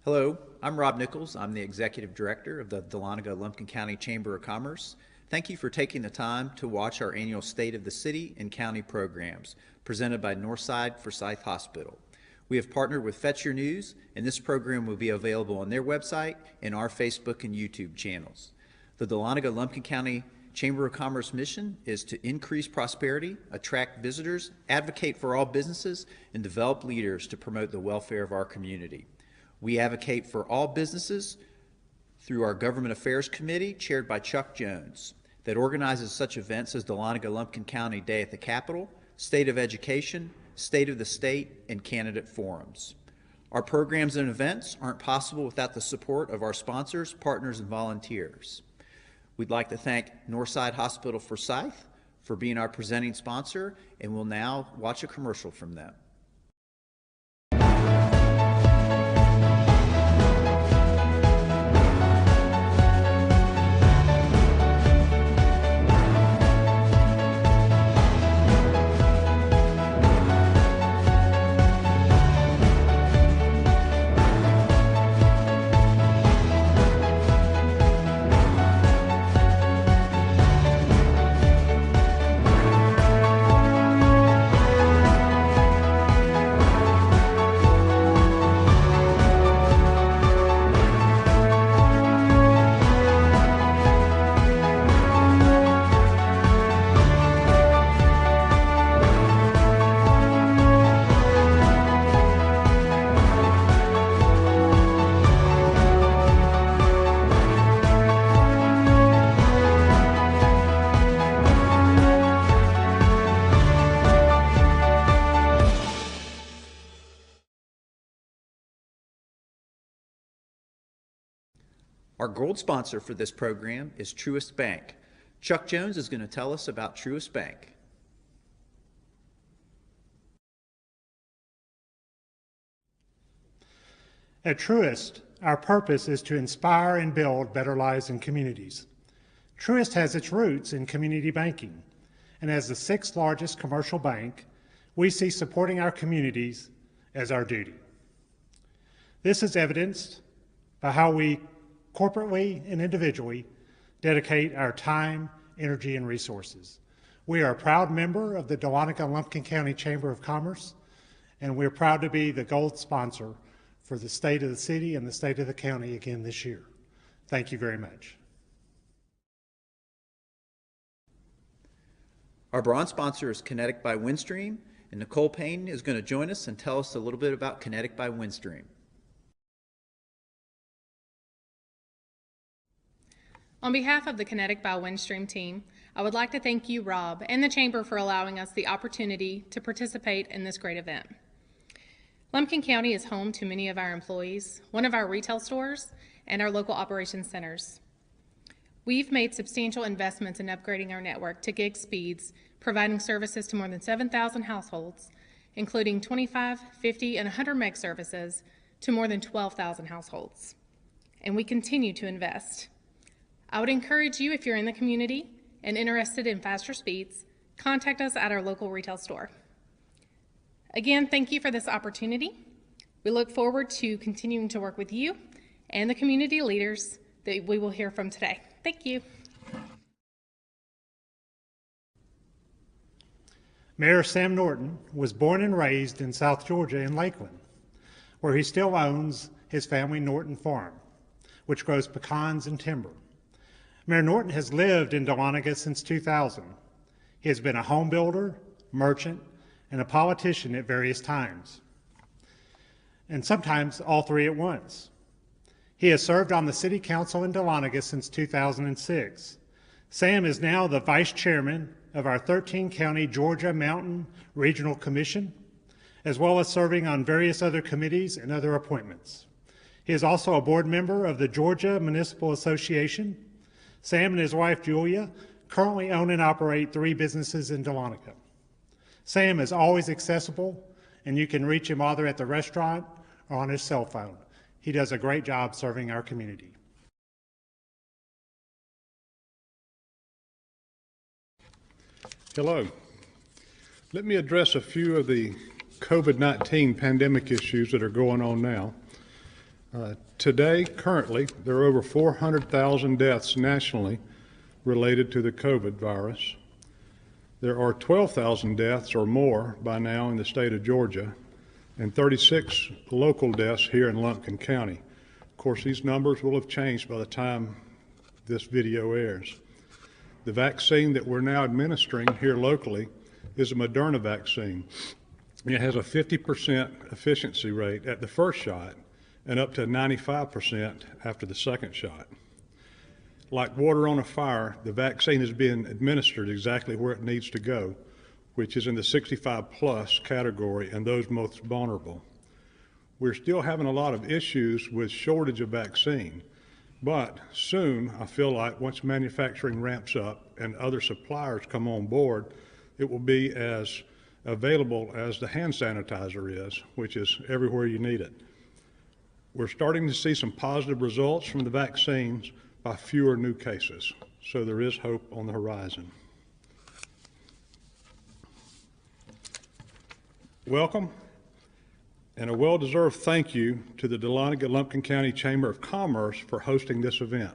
Hello, I'm Rob Nichols. I'm the Executive Director of the Dahlonega Lumpkin County Chamber of Commerce. Thank you for taking the time to watch our annual State of the City and County programs presented by Northside Forsyth Hospital. We have partnered with Fetch Your News, and this program will be available on their website and our Facebook and YouTube channels. The Dahlonega Lumpkin County Chamber of Commerce mission is to increase prosperity, attract visitors, advocate for all businesses, and develop leaders to promote the welfare of our community. We advocate for all businesses through our Government Affairs Committee, chaired by Chuck Jones, that organizes such events as Dahlonega Lumpkin County Day at the Capitol, State of Education, State of the State, and candidate forums. Our programs and events aren't possible without the support of our sponsors, partners, and volunteers. We'd like to thank Northside Hospital Forsyth for being our presenting sponsor, and we'll now watch a commercial from them. Our gold sponsor for this program is Truist Bank. Chuck Jones is going to tell us about Truist Bank. At Truist, our purpose is to inspire and build better lives and communities. Truist has its roots in community banking, and as the 6th largest commercial bank, we see supporting our communities as our duty. This is evidenced by how we corporately and individually dedicate our time, energy, and resources. We are a proud member of the Dahlonega Lumpkin County Chamber of Commerce, and we're proud to be the gold sponsor for the State of the City and the State of the County again this year. Thank you very much. Our bronze sponsor is Kinetic by Windstream, and Nicole Payne is going to join us and tell us a little bit about Kinetic by Windstream. On behalf of the Kinetic by Windstream team, I would like to thank you, Rob, and the Chamber for allowing us the opportunity to participate in this great event. Lumpkin County is home to many of our employees, one of our retail stores, and our local operations centers. We've made substantial investments in upgrading our network to gig speeds, providing services to more than 7,000 households, including 25, 50, and 100 meg services to more than 12,000 households. And we continue to invest. I would encourage you, if you're in the community and interested in faster speeds, contact us at our local retail store. Again, thank you for this opportunity. We look forward to continuing to work with you and the community leaders that we will hear from today. Thank you. Mayor Sam Norton was born and raised in South Georgia in Lakeland, where he still owns his family Norton Farm, which grows pecans and timber. Mayor Norton has lived in Dahlonega since 2000. He has been a home builder, merchant, and a politician at various times, and sometimes all three at once. He has served on the City Council in Dahlonega since 2006. Sam is now the Vice Chairman of our 13-county Georgia Mountain Regional Commission, as well as serving on various other committees and other appointments. He is also a board member of the Georgia Municipal Association. Sam and his wife, Julia, currently own and operate 3 businesses in Dahlonega. Sam is always accessible, and you can reach him either at the restaurant or on his cell phone. He does a great job serving our community. Hello. Let me address a few of the COVID-19 pandemic issues that are going on now. Today, currently, there are over 400,000 deaths nationally related to the COVID virus. There are 12,000 deaths or more by now in the state of Georgia, and 36 local deaths here in Lumpkin County. Of course, these numbers will have changed by the time this video airs. The vaccine that we're now administering here locally is a Moderna vaccine. It has a 50% efficiency rate at the first shot and up to 95% after the second shot. Like water on a fire, the vaccine is being administered exactly where it needs to go, which is in the 65 plus category and those most vulnerable. We're still having a lot of issues with shortage of vaccine, but soon I feel like once manufacturing ramps up and other suppliers come on board, it will be as available as the hand sanitizer is, which is everywhere you need it. We're starting to see some positive results from the vaccines by fewer new cases, so there is hope on the horizon. Welcome, and a well-deserved thank you to the Dahlonega Lumpkin County Chamber of Commerce for hosting this event.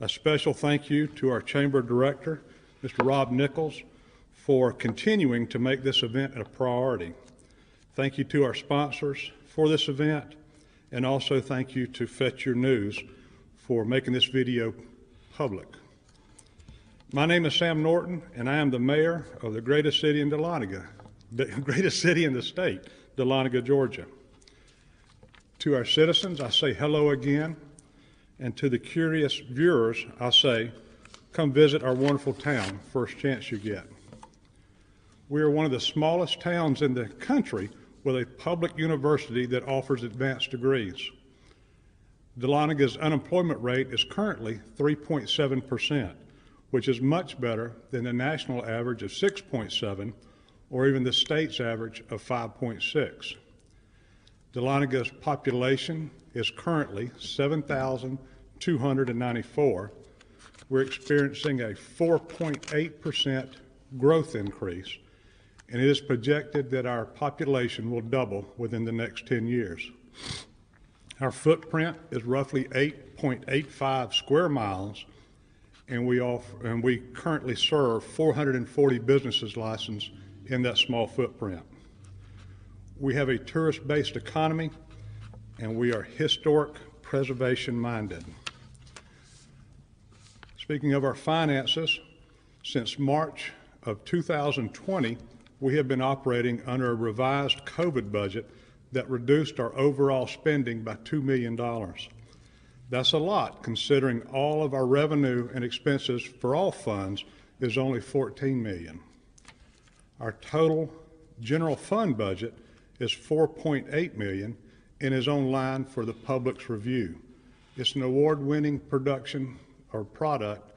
A special thank you to our Chamber Director, Mr. Rob Nichols, for continuing to make this event a priority. Thank you to our sponsors for this event, and also thank you to Fetch Your News for making this video public. My name is Sam Norton, and I am the mayor of the greatest city in Dahlonega, the greatest city in the state, Dahlonega, Georgia. To our citizens, I say hello again, and to the curious viewers, I say, come visit our wonderful town first chance you get. We are one of the smallest towns in the country with a public university that offers advanced degrees. Dahlonaga's unemployment rate is currently 3.7%, which is much better than the national average of 6.7, or even the state's average of 5.6. Dahlonaga's population is currently 7,294. We're experiencing a 4.8% growth increase, and it is projected that our population will double within the next 10 years. Our footprint is roughly 8.85 square miles, and we currently serve 440 businesses licensed in that small footprint. We have a tourist-based economy, and we are historic preservation-minded. Speaking of our finances, since March of 2020, we have been operating under a revised COVID budget that reduced our overall spending by $2 million. That's a lot, considering all of our revenue and expenses for all funds is only $14 million. Our total general fund budget is $4.8 million and is online for the public's review. It's an award-winning production or product,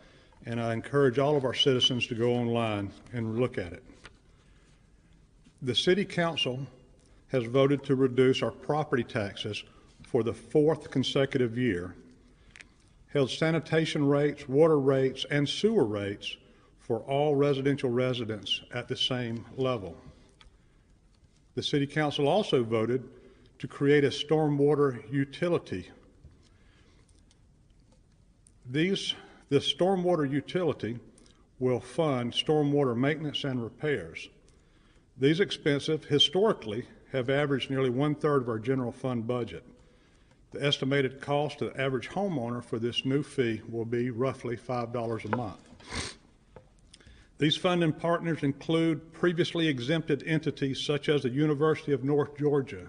and I encourage all of our citizens to go online and look at it. The City Council has voted to reduce our property taxes for the 4th consecutive year, held sanitation rates, water rates, and sewer rates for all residential residents at the same level. The City Council also voted to create a stormwater utility. This stormwater utility will fund stormwater maintenance and repairs. These expenses historically have averaged nearly 1/3 of our general fund budget. The estimated cost to the average homeowner for this new fee will be roughly $5 a month. These funding partners include previously exempted entities such as the University of North Georgia,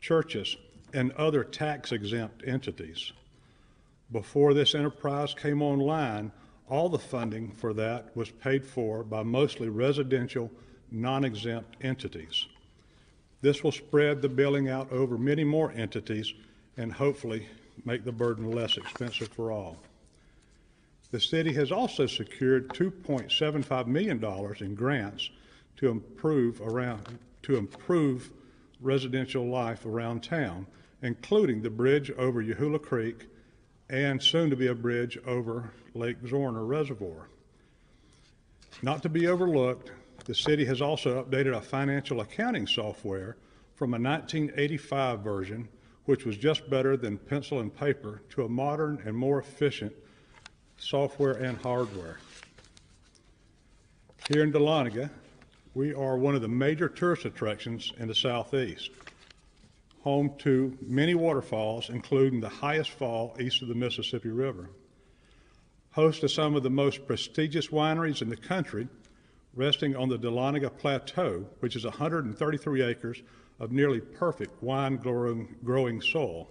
churches, and other tax-exempt entities. Before this enterprise came online, all the funding for that was paid for by mostly residential, non-exempt entities. This will spread the billing out over many more entities and hopefully make the burden less expensive for all. The city has also secured $2.75 million in grants to improve residential life around town, including the bridge over Yahula Creek and soon to be a bridge over Lake Zorner Reservoir. Not to be overlooked, the city has also updated our financial accounting software from a 1985 version, which was just better than pencil and paper, to a modern and more efficient software and hardware. Here in Dahlonega, we are one of the major tourist attractions in the Southeast, home to many waterfalls, including the highest fall east of the Mississippi River. Host to some of the most prestigious wineries in the country, resting on the Dahlonega Plateau, which is 133 acres of nearly perfect wine growing soil,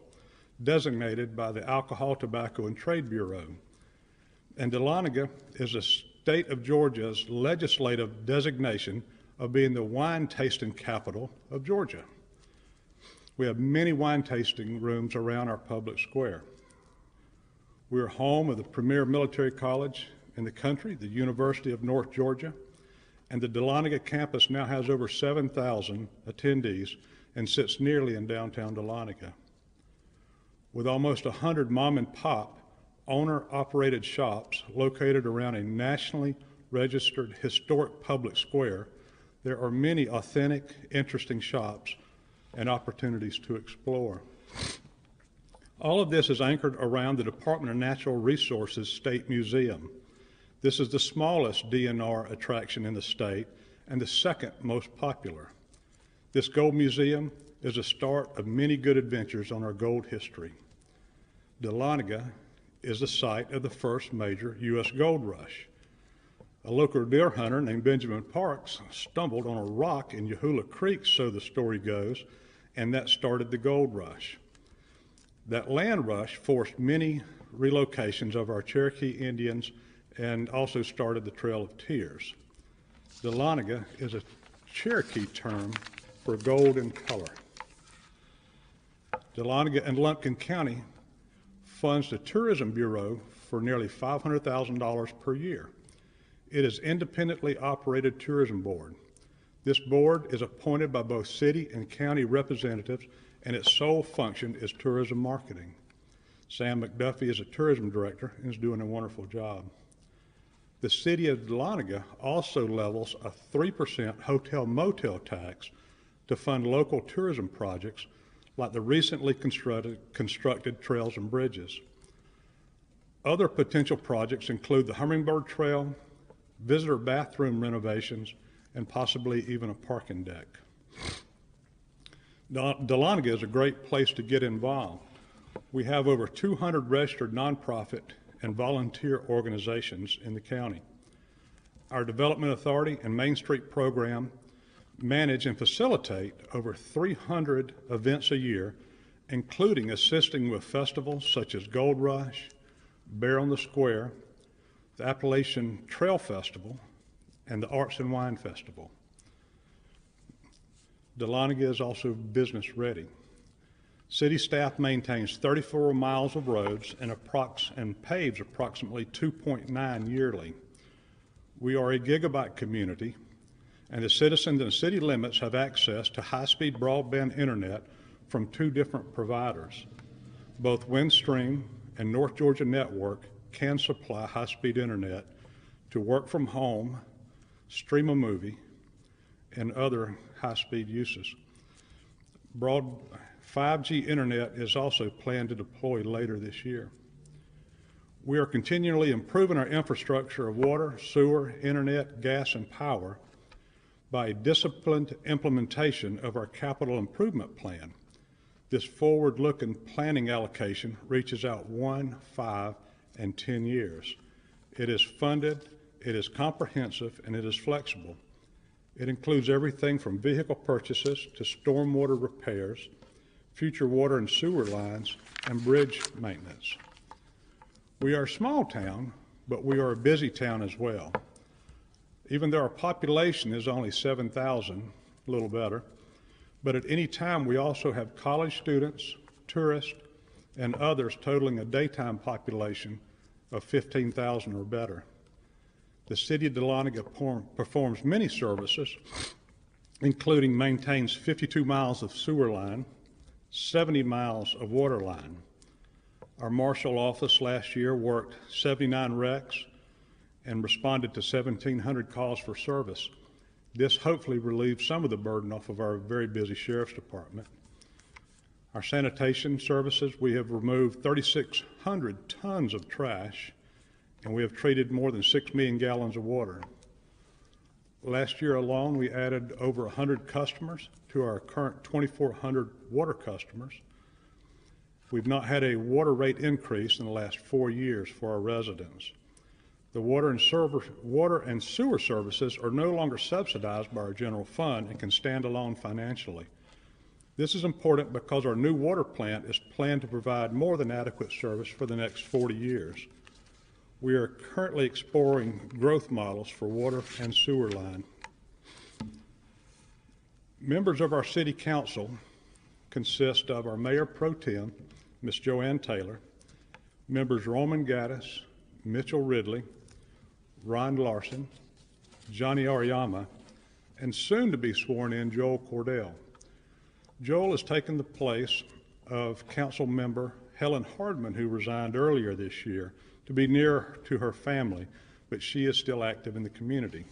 designated by the Alcohol, Tobacco, and Trade Bureau. And Dahlonega is the state of Georgia's legislative designation of being the wine tasting capital of Georgia. We have many wine tasting rooms around our public square. We are home of the premier military college in the country, the University of North Georgia, and the Dahlonega campus now has over 7,000 attendees and sits nearly in downtown Dahlonega. With almost 100 mom and pop owner-operated shops located around a nationally registered historic public square, there are many authentic, interesting shops and opportunities to explore. All of this is anchored around the Department of Natural Resources State Museum. This is the smallest DNR attraction in the state and the second most popular. This gold museum is the start of many good adventures on our gold history. Dahlonega is the site of the first major U.S. gold rush. A local deer hunter named Benjamin Parks stumbled on a rock in Yahula Creek, so the story goes, and that started the gold rush. That land rush forced many relocations of our Cherokee Indians and also started the Trail of Tears. Dahlonega is a Cherokee term for golden color. Dahlonega and Lumpkin County funds the Tourism Bureau for nearly $500,000 per year. It is independently operated tourism board. This board is appointed by both city and county representatives, and its sole function is tourism marketing. Sam McDuffie is a tourism director and is doing a wonderful job. The city of Dahlonega also levels a 3% hotel-motel tax to fund local tourism projects like the recently constructed trails and bridges. Other potential projects include the Hummingbird Trail, visitor bathroom renovations, and possibly even a parking deck. Dahlonega is a great place to get involved. We have over 200 registered nonprofit and volunteer organizations in the county. Our Development Authority and Main Street program manage and facilitate over 300 events a year, including assisting with festivals such as Gold Rush, Bear on the Square, the Appalachian Trail Festival, and the Arts and Wine Festival. Dahlonega is also business ready. City staff maintains 34 miles of roads and paves approximately 2.9 yearly. We are a gigabyte community, and the citizens in the city limits have access to high-speed broadband internet from 2 different providers. Both Windstream and North Georgia Network can supply high-speed internet to work from home, stream a movie, and other high-speed uses. 5G internet is also planned to deploy later this year. We are continually improving our infrastructure of water, sewer, internet, gas, and power by a disciplined implementation of our capital improvement plan. This forward-looking planning allocation reaches out 1, 5, and 10 years. It is funded, it is comprehensive, and it is flexible. It includes everything from vehicle purchases to stormwater repairs, future water and sewer lines, and bridge maintenance. We are a small town, but we are a busy town as well. Even though our population is only 7,000, a little better, but at any time we also have college students, tourists, and others totaling a daytime population of 15,000 or better. The City of Dahlonega performs many services, including maintains 52 miles of sewer line, 70 miles of water line. Our marshal office last year worked 79 wrecks and responded to 1,700 calls for service. This hopefully relieves some of the burden off of our very busy sheriff's department. Our sanitation services, we have removed 3,600 tons of trash, and we have treated more than 6 million gallons of water. Last year alone, we added over 100 customers to our current 2,400 water customers. We've not had a water rate increase in the last 4 years for our residents. The water and sewer services are no longer subsidized by our general fund and can stand alone financially. This is important because our new water plant is planned to provide more than adequate service for the next 40 years. We are currently exploring growth models for water and sewer line. Members of our City Council consist of our Mayor Pro Tem, Ms. Joanne Taylor, members Roman Gaddis, Mitchell Ridley, Ron Larson, Johnny Ariyama, and soon to be sworn in Joel Cordell. Joel has taken the place of Council Member Helen Hardman, who resigned earlier this year, to be near to her family, but she is still active in the community.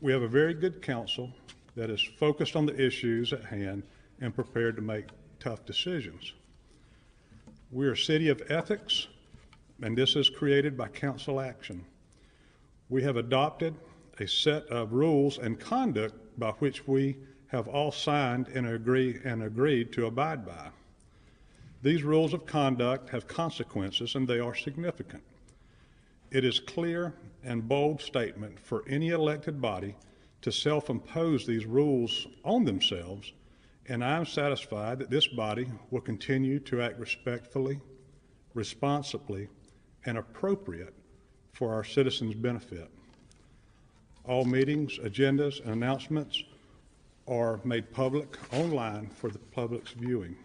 We have a very good council that is focused on the issues at hand and prepared to make tough decisions. We are a city of ethics, and this is created by council action. We have adopted a set of rules and conduct by which we have all signed and agreed to abide by. These rules of conduct have consequences, and they are significant. It is clear and bold statement for any elected body to self-impose these rules on themselves, and I am satisfied that this body will continue to act respectfully, responsibly, and appropriate for our citizens' benefit. All meetings, agendas, and announcements are made public online for the public's viewing.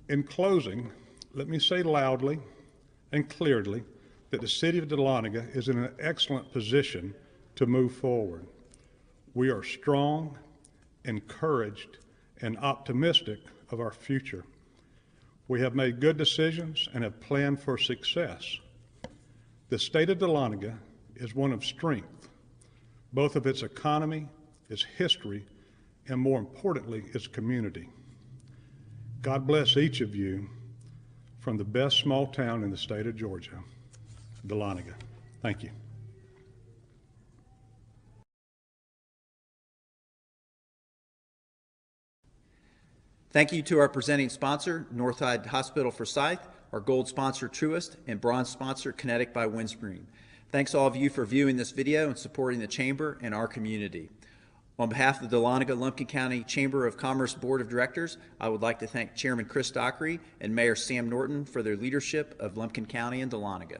In closing, let me say loudly and clearly that the City of Dahlonega is in an excellent position to move forward. We are strong, encouraged, and optimistic of our future. We have made good decisions and have planned for success. The state of Dahlonega is one of strength, both of its economy, its history, and more importantly, its community. God bless each of you from the best small town in the state of Georgia, Dahlonega. Thank you. Thank you to our presenting sponsor, Northside Hospital for Sight, our gold sponsor, Truist, and bronze sponsor, Kinetic by Windstream. Thanks all of you for viewing this video and supporting the Chamber and our community. On behalf of the Dahlonega Lumpkin County Chamber of Commerce Board of Directors, I would like to thank Chairman Chris Dockery and Mayor Sam Norton for their leadership of Lumpkin County and Dahlonega.